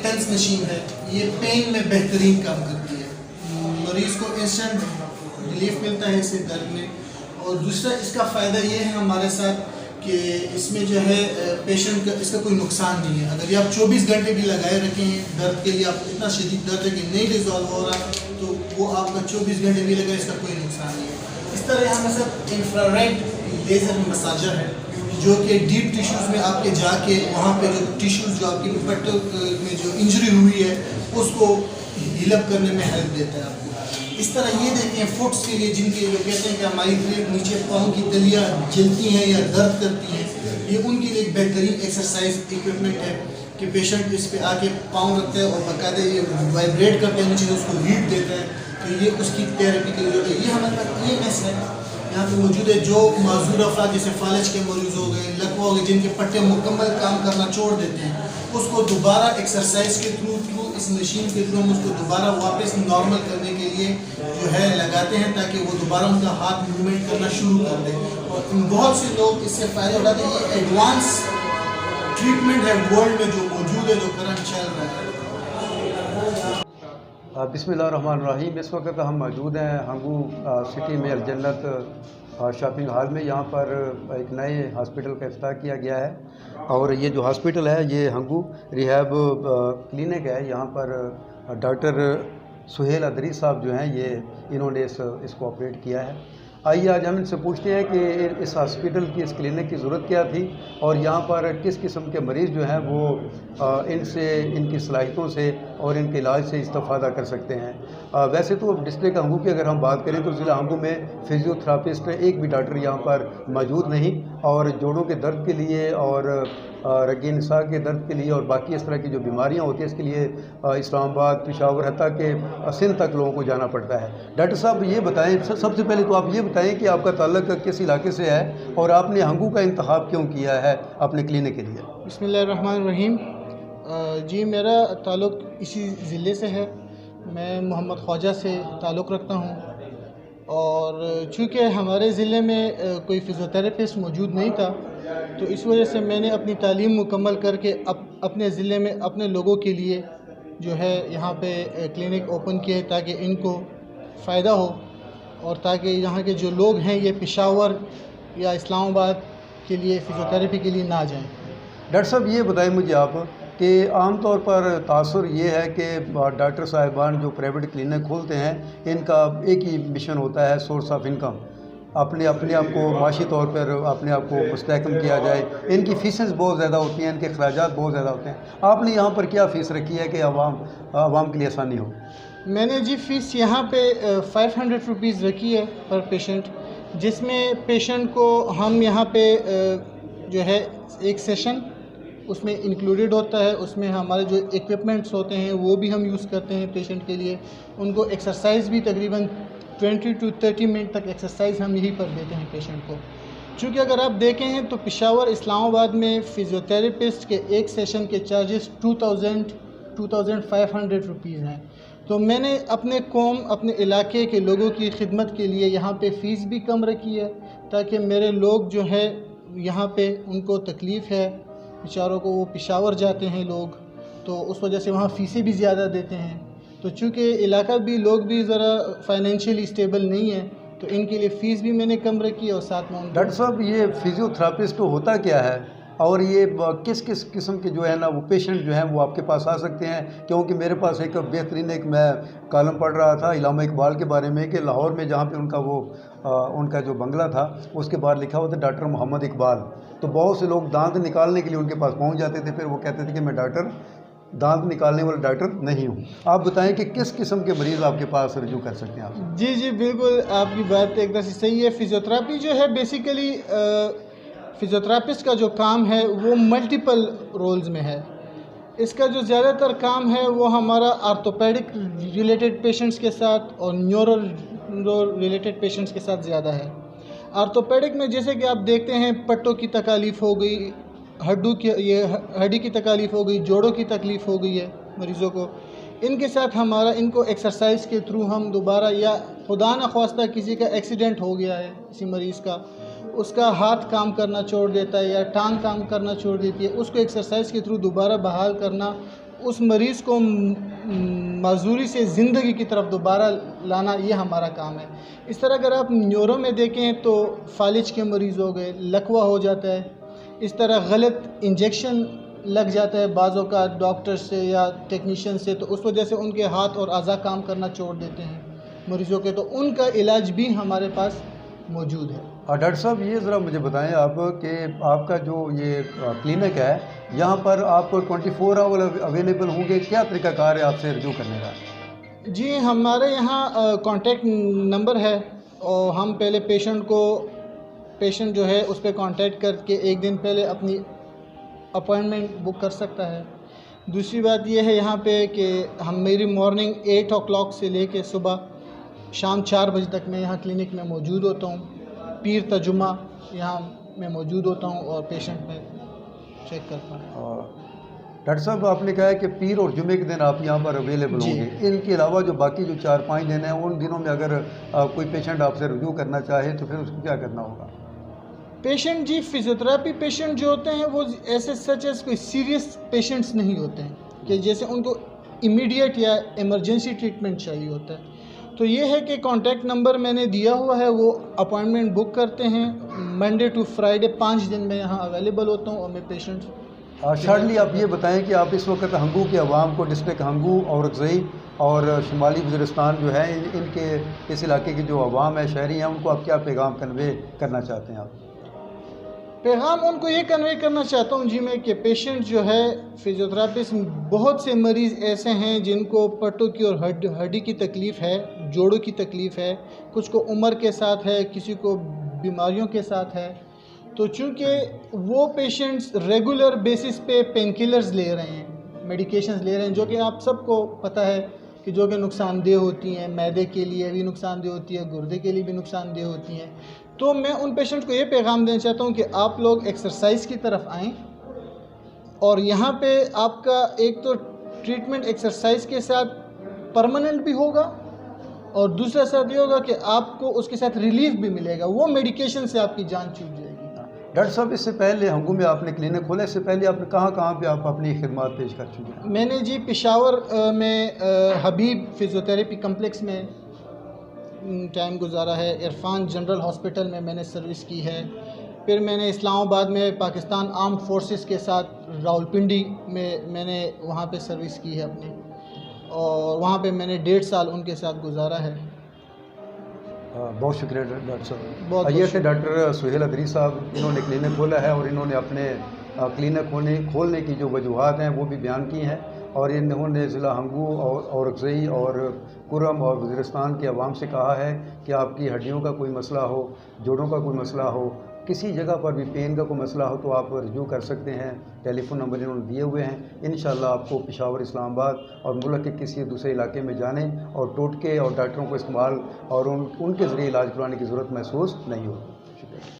Tennis machine ہے، یہ pain میں بہترین کام کرتی ہے، مریض کو انسٹنٹ ریلیف ملتا ہے اس سے درد میں. اور دوسرا اس کا فائدہ یہ ہے ہمارے ساتھ کہ اس میں جو ہے پیشنٹ کا اس کا کوئی نقصان نہیں ہے. اگر یہ آپ 24 گھنٹے بھی لگائے رکھے ہیں درد کے لیے، آپ کو اتنا شدید درد ہے کہ نہیں ریزالو ہو رہا، تو وہ آپ کا 24 گھنٹے بھی لگائے، اس کا کوئی نقصان نہیں ہے. اس طرح یہاں میں سب انفراریڈ لیزر مساجر ہے جو کہ ڈیپ ٹیشوز میں آپ کے جا کے وہاں پہ جو ٹیشوز جو آپ کی پٹوں میں جو انجری ہوئی ہے اس کو ہیل اپ کرنے میں ہیلپ دیتا ہے آپ کو. اس طرح یہ دیکھیں فٹس کے لیے جن کے جو کہتے ہیں کہ ہماری پلیٹ نیچے پاؤں کی تلیاں جلتی ہیں یا درد کرتی ہیں، یہ ان کے لیے ایک بہترین ایکسرسائز اکوپمنٹ ہے کہ پیشنٹ اس پہ آ کے پاؤں رکھتا ہے اور باقاعدہ یہ وائبریٹ کرتے ہیں، نیچے اس کو ہیٹ دیتا ہے، تو یہ اس کی تھیراپی کے لیے جو ہے. یہ ہمارے پاس یہ میس ہے یہاں پہ موجود ہے جو معذور افراد جیسے فالج کے مریض ہو گئے، لکوا ہو گئے، جن کے پٹے مکمل کام کرنا چھوڑ دیتے ہیں، اس کو دوبارہ ایکسرسائز کے تھرو اس مشین کے تھرو ہم اس کو دوبارہ واپس نارمل کرنے کے لیے جو ہے لگاتے ہیں تاکہ وہ دوبارہ ان کا ہاتھ موومنٹ کرنا شروع کر دیں. اور بہت سے لوگ اس سے فائدہ اٹھاتے ہیں. یہ ایڈوانس ٹریٹمنٹ ہے ورلڈ میں جو موجود ہے، جو کرنٹ چل رہا ہے. بسم اللہ الرحمن الرحیم. اس وقت ہم موجود ہیں ہنگو سٹی میں الجنت شاپنگ ہال میں. یہاں پر ایک نئے ہاسپٹل کا افتتاح کیا گیا ہے، اور یہ جو ہاسپٹل ہے یہ ہنگو ریہیب کلینک ہے. یہاں پر ڈاکٹر سہیل ادری صاحب جو ہیں انہوں نے اس کو آپریٹ کیا ہے. آئیے آج ہم ان سے پوچھتے ہیں کہ اس ہاسپٹل کی، اس کلینک کی ضرورت کیا تھی، اور یہاں پر کس قسم کے مریض جو ہیں وہ ان کی صلاحیتوں سے اور ان کے علاج سے استفادہ کر سکتے ہیں. ویسے تو ڈسٹرکٹ ہنگو کی اگر ہم بات کریں تو ضلع ہنگو میں فزیو تھراپسٹ ایک بھی ڈاکٹر یہاں پر موجود نہیں، اور جوڑوں کے درد کے لیے اور رگ نساء کے درد کے لیے اور باقی اس طرح کی جو بیماریاں ہوتی ہیں اس کے لیے اسلام آباد، پشاور، حتیٰ کہ سندھ تک لوگوں کو جانا پڑتا ہے. ڈاکٹر صاحب یہ بتائیں، سب سے پہلے تو آپ یہ بتائیں کہ آپ کا تعلق کس علاقے سے ہے اور آپ نے ہنگو کا انتخاب کیوں کیا ہے اپنے کلینک کے لیے؟ بسم اللہ الرحمن الرحیم. جی میرا تعلق اسی ضلع سے ہے. میں محمد خواجہ سے تعلق رکھتا ہوں، اور چونکہ ہمارے ضلع میں کوئی فزیوتھراپسٹ موجود نہیں تھا تو اس وجہ سے میں نے اپنی تعلیم مکمل کر کے اپنے ضلع میں اپنے لوگوں کے لیے جو ہے یہاں پہ کلینک اوپن کیے تاکہ ان کو فائدہ ہو، اور تاکہ یہاں کے جو لوگ ہیں یہ پشاور یا اسلام آباد کے لیے فزیوتھراپی کے لیے نہ جائیں. ڈاکٹر صاحب یہ بتائیں مجھے آپ کہ عام طور پر تاثر یہ ہے کہ ڈاکٹر صاحبان جو پرائیویٹ کلینک کھولتے ہیں ان کا ایک ہی مشن ہوتا ہے سورس آف انکم، اپنے آپ کو معاشی طور پر اپنے آپ کو مستحکم کیا جائے. ان کی فیسز بہت زیادہ ہوتی ہیں، ان کے اخراجات بہت زیادہ ہوتے ہیں. آپ نے یہاں پر کیا فیس رکھی ہے کہ عوام کے لیے آسانی ہو؟ میں نے جی فیس یہاں پہ 500 روپیز رکھی ہے پر پیشنٹ، جس میں پیشنٹ کو ہم یہاں پہ جو ہے ایک سیشن اس میں انکلوڈیڈ ہوتا ہے. اس میں ہمارے جو ایکوپمنٹس ہوتے ہیں وہ بھی ہم یوز کرتے ہیں پیشنٹ کے لیے. ان کو ایکسرسائز بھی تقریباً 20 to 30 منٹ تک ایکسرسائز ہم یہی پر دیتے ہیں پیشنٹ کو. چونکہ اگر آپ دیکھیں ہیں تو پشاور، اسلام آباد میں فزیوتھراپسٹ کے ایک سیشن کے چارجز 2500 روپیز ہیں. تو میں نے اپنے اپنے علاقے کے لوگوں کی خدمت کے لیے یہاں پہ فیس بھی کم رکھی ہے تاکہ میرے لوگ جو ہے یہاں پہ ان کو تکلیف ہے بیچاروں کو، وہ پشاور جاتے ہیں لوگ تو اس وجہ سے وہاں فیسیں بھی زیادہ دیتے ہیں. تو چونکہ علاقہ بھی لوگ بھی ذرا فائنینشلی اسٹیبل نہیں ہے تو ان کے لیے فیس بھی میں نے کم رکھی اور ساتھ میں ڈاکٹر صاحب یہ فزیو تھراپسٹ ہوتا کیا ہے، اور یہ کس قسم کے جو ہے نا وہ پیشنٹ جو ہیں وہ آپ کے پاس آ سکتے ہیں؟ کیونکہ میرے پاس ایک بہترین میں کالم پڑھ رہا تھا علامہ اقبال کے بارے میں کہ لاہور میں جہاں پہ ان کا جو بنگلہ تھا اس کے باہر لکھا ہوا تھا ڈاکٹر محمد اقبال. تو بہت سے لوگ دانت نکالنے کے لیے ان کے پاس پہنچ جاتے تھے، پھر وہ کہتے تھے کہ میں دانت نکالنے والا ڈاکٹر نہیں ہوں. آپ بتائیں کہ کس قسم کے مریض آپ کے پاس رجوع کر سکتے ہیں آپ؟ جی بالکل آپ کی بات ایک طرح سے صحیح ہے. فزیوتھراپی جو ہے بیسیکلی فزیوتھراپسٹ کا جو کام ہے وہ ملٹیپل رولز میں ہے. اس کا جو زیادہ تر کام ہے وہ ہمارا آرتھوپیڈک ریلیٹڈ پیشنٹس کے ساتھ اور نیورو ریلیٹڈ پیشنٹس کے ساتھ زیادہ ہے. آرتھوپیڈک میں جیسے کہ آپ دیکھتے ہیں پٹوں کی تکالیف ہو گئی، ہڈی کی تکالیف ہو گئی، جوڑوں کی تکلیف ہو گئی ہے مریضوں کو، ان کے ساتھ ان کو ایکسرسائز کے تھرو ہم دوبارہ، یا خدا نخواستہ کسی کا ایکسیڈنٹ ہو گیا ہے کسی مریض کا، اس کا ہاتھ کام کرنا چھوڑ دیتا ہے یا ٹانگ کام کرنا چھوڑ دیتی ہے، اس کو ایکسرسائز کے تھرو دوبارہ بحال کرنا اس مریض کو معذوری سے زندگی کی طرف دوبارہ لانا یہ ہمارا کام ہے. اس طرح اگر آپ نیورو میں دیکھیں تو فالج کے مریض ہو گئے، لکوہ ہو جاتا ہے، اس طرح غلط انجیکشن لگ جاتا ہے بعض اوقات ڈاکٹر سے یا ٹیکنیشین سے، تو اس وجہ سے ان کے ہاتھ اور اعضاء کام کرنا چھوڑ دیتے ہیں مریضوں کے، تو ان کا علاج بھی ہمارے پاس موجود ہے. ڈاکٹر صاحب یہ ذرا مجھے بتائیں آپ کہ آپ کا جو یہ کلینک ہے یہاں پر آپ 24 آور اویلیبل ہوں گے، کیا طریقہ کار ہے آپ سے رجوع کرنے کا؟ جی ہمارے یہاں کانٹیکٹ نمبر ہے، اور ہم پہلے پیشنٹ جو ہے اس پہ کانٹیکٹ کر کے ایک دن پہلے اپنی اپوائنٹمنٹ بک کر سکتا ہے. دوسری بات یہ ہے یہاں پہ کہ میری مارننگ 8 o'clock سے لے کے صبح شام 4 بجے تک میں یہاں کلینک میں موجود ہوتا ہوں. پیر تا جمعہ یہاں میں موجود ہوتا ہوں اور پیشنٹ میں چیک کرتا ہوں. ڈاکٹر صاحب آپ نے کہا ہے کہ پیر اور جمعے کے دن آپ یہاں پر اویلیبل ہوں گے، ان کے علاوہ جو باقی جو 4-5 دن ہیں ان دنوں میں اگر کوئی پیشنٹ آپ سے رجوع کرنا چاہے تو پھر اس کو کیا کرنا ہوگا؟ پیشنٹ جی فزیوتھراپی پیشنٹ جو ہوتے ہیں وہ ایسے سچ ایز کوئی سیریس پیشنٹس نہیں ہوتے ہیں کہ جیسے ان کو امیڈیٹ یا ایمرجنسی ٹریٹمنٹ چاہیے ہوتا ہے. تو یہ ہے کہ کانٹیکٹ نمبر میں نے دیا ہوا ہے، وہ اپوائنٹمنٹ بک کرتے ہیں. منڈے ٹو فرائیڈے 5 دن میں یہاں اویلیبل ہوتا ہوں اور میں پیشنٹ. شارٹلی آپ یہ بتائیں کہ آپ اس وقت ہنگو کے عوام کو، ڈسٹرکٹ ہنگو اور اکزئی اور شمالی وزیرستان جو ہے ان کے اس علاقے کی جو عوام ہے، شہری ہیں، ان کو آپ کیا پیغام کنوے کرنا چاہتے ہیں؟ آپ پیغام ان کو یہ کنوے کرنا چاہتا ہوں جی میں کہ پیشنٹ جو ہے فزیوتھراپسٹ، بہت سے مریض ایسے ہیں جن کو پٹوں کی اور ہڈی کی تکلیف ہے، جوڑوں کی تکلیف ہے، کچھ کو عمر کے ساتھ ہے، کسی کو بیماریوں کے ساتھ ہے. تو چونکہ وہ پیشنٹس ریگولر بیسس پہ پین کلرز لے رہے ہیں، میڈیکیشنز لے رہے ہیں، جو کہ آپ سب کو پتہ ہے کہ جو کہ نقصان دہ ہوتی ہیں، معدے کے لیے بھی نقصان دہ ہوتی ہے، گردے کے لیے بھی نقصان دہ ہوتی ہیں. تو میں ان پیشنٹ کو یہ پیغام دینا چاہتا ہوں کہ آپ لوگ ایکسرسائز کی طرف آئیں، اور یہاں پہ آپ کا ایک تو ٹریٹمنٹ ایکسرسائز کے ساتھ پرماننٹ بھی ہوگا، اور دوسرا ساتھ یہ ہوگا کہ آپ کو اس کے ساتھ ریلیف بھی ملے گا، وہ میڈیکیشن سے آپ کی جان چھوٹ جائے گی. ڈاکٹر صاحب اس سے پہلے ہنگو میں آپ نے کلینک کھولا، اس سے پہلے آپ نے کہاں پہ آپ اپنی خدمات پیش کر چکے ہیں؟ میں نے جی پشاور میں حبیب فزیوتھراپی کمپلیکس میں ٹائم گزارا ہے، عرفان جنرل ہاسپٹل میں نے سروس کی ہے، پھر میں نے اسلام آباد میں پاکستان آرمڈ فورسز کے ساتھ راولپنڈی میں نے وہاں پہ سروس کی ہے اپنی، اور وہاں پہ میں نے 1.5 سال ان کے ساتھ گزارا ہے. بہت شکریہ ڈاکٹر صاحب. بہت یہ تھے ڈاکٹر سہیل ادری صاحب، انہوں نے کلینک کھولا ہے اور انہوں نے اپنے کلینک کھولنے کی جو وجوہات ہیں وہ بھی بیان کی ہیں، اور انہوں نے ضلع ہنگو اور اکزئی اور کرم اور وزیرستان کے عوام سے کہا ہے کہ آپ کی ہڈیوں کا کوئی مسئلہ ہو، جوڑوں کا کوئی مسئلہ ہو، کسی جگہ پر بھی پین کا کوئی مسئلہ ہو تو آپ رجوع کر سکتے ہیں. ٹیلی فون نمبر انہوں نے دیے ہوئے ہیں. انشاءاللہ آپ کو پشاور، اسلام آباد اور ملک کے کسی دوسرے علاقے میں جانے اور ٹوٹکے اور ڈاکٹروں کو استعمال اور ان کے ذریعے علاج کرانے کی ضرورت محسوس نہیں ہوگی. شکریہ.